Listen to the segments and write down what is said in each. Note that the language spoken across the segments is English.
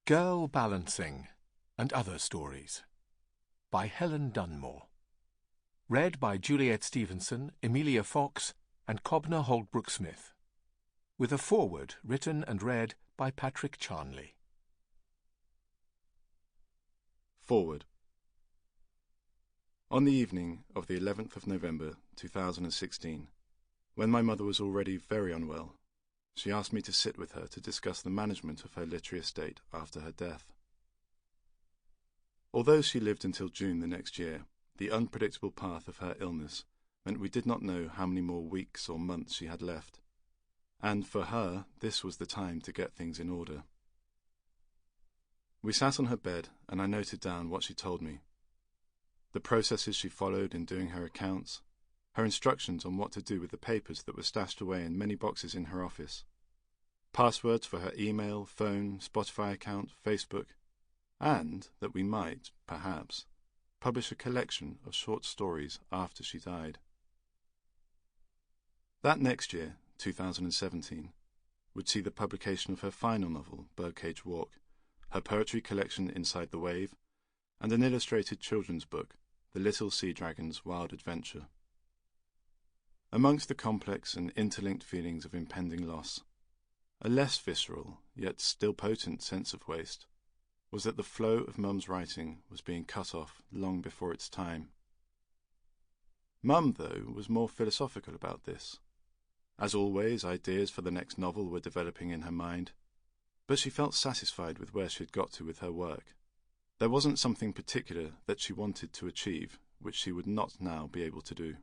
Girl Balancing and Other Stories by Helen Dunmore. Read by Juliet Stevenson, Emilia Fox and Kobna Holdbrook-Smith. With a foreword written and read by Patrick Charnley. Forward. On the evening of the 11th of November 2016, when my mother was already very unwell, she asked me to sit with her to discuss the management of her literary estate after her death. Although she lived until June the next year, the unpredictable path of her illness meant we did not know how many more weeks or months she had left, and for her this was the time to get things in order. We sat on her bed and I noted down what she told me, the processes she followed in doing her accounts, her instructions on what to do with the papers that were stashed away in many boxes in her office, passwords for her email, phone, Spotify account, Facebook, and that we might, perhaps, publish a collection of short stories after she died. That next year, 2017, would see the publication of her final novel, Birdcage Walk, her poetry collection Inside the Wave, and an illustrated children's book, The Little Sea Dragon's Wild Adventure. Amongst the complex and interlinked feelings of impending loss, a less visceral, yet still potent sense of waste was that the flow of Mum's writing was being cut off long before its time. Mum, though, was more philosophical about this. As always, ideas for the next novel were developing in her mind, but she felt satisfied with where she had got to with her work. There wasn't something particular that she wanted to achieve which she would not now be able to do.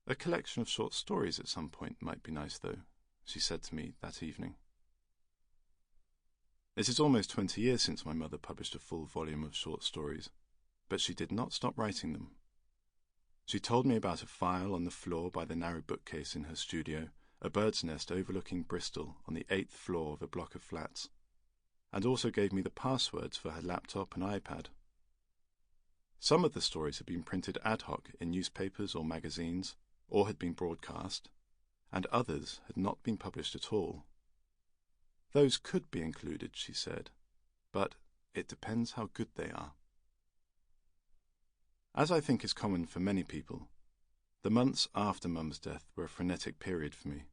A collection of short stories at some point might be nice, though, she said to me that evening. It is almost 20 years since my mother published a full volume of short stories, but she did not stop writing them. She told me about a file on the floor by the narrow bookcase in her studio, a bird's nest overlooking Bristol on the 8th floor of a block of flats, and also gave me the passwords for her laptop and iPad. Some of the stories had been printed ad hoc in newspapers or magazines, or had been broadcast, and others had not been published at all. Those could be included, she said, but it depends how good they are. As I think is common for many people, the months after Mum's death were a frenetic period for me,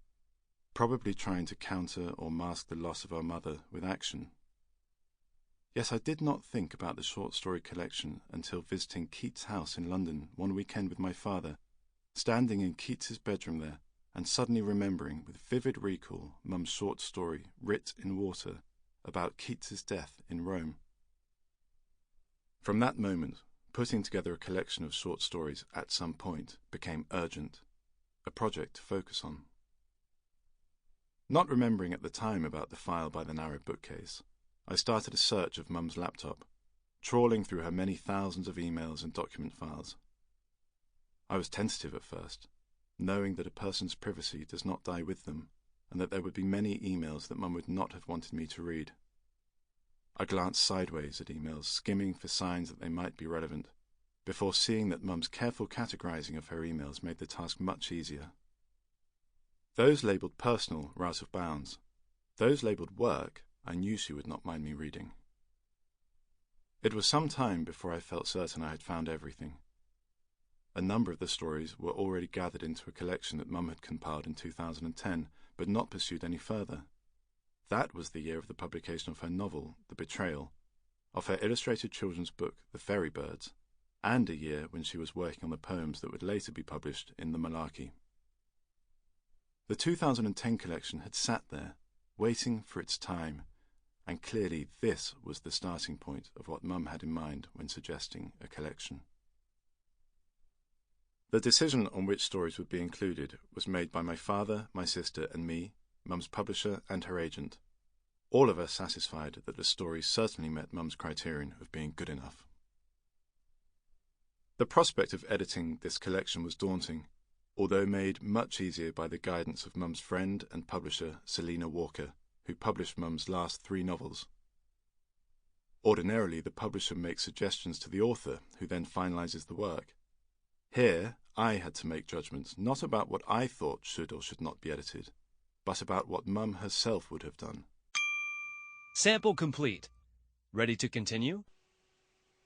probably trying to counter or mask the loss of our mother with action. Yes, I did not think about the short story collection until visiting Keats' house in London one weekend with my father, standing in Keats's bedroom there, and suddenly remembering with vivid recall Mum's short story, Writ in Water, about Keats's death in Rome. From that moment, putting together a collection of short stories at some point became urgent, a project to focus on. Not remembering at the time about the file by the narrow bookcase, I started a search of Mum's laptop, trawling through her many thousands of emails and document files. I was tentative at first, knowing that a person's privacy does not die with them, and that there would be many emails that Mum would not have wanted me to read. I glanced sideways at emails, skimming for signs that they might be relevant, before seeing that Mum's careful categorizing of her emails made the task much easier. Those labelled personal were out of bounds. Those labelled work, I knew she would not mind me reading. It was some time before I felt certain I had found everything. A number of the stories were already gathered into a collection that Mum had compiled in 2010, but not pursued any further. That was the year of the publication of her novel, The Betrayal, of her illustrated children's book, The Fairy Birds, and a year when she was working on the poems that would later be published in The Malarkey. The 2010 collection had sat there, waiting for its time, and clearly this was the starting point of what Mum had in mind when suggesting a collection. The decision on which stories would be included was made by my father, my sister and me, Mum's publisher and her agent, all of us satisfied that the stories certainly met Mum's criterion of being good enough. The prospect of editing this collection was daunting, although made much easier by the guidance of Mum's friend and publisher Selina Walker, who published Mum's last 3 novels. Ordinarily, the publisher makes suggestions to the author, who then finalizes the work. Here, I had to make judgments not about what I thought should or should not be edited, but about what Mum herself would have done. Sample complete. Ready to continue?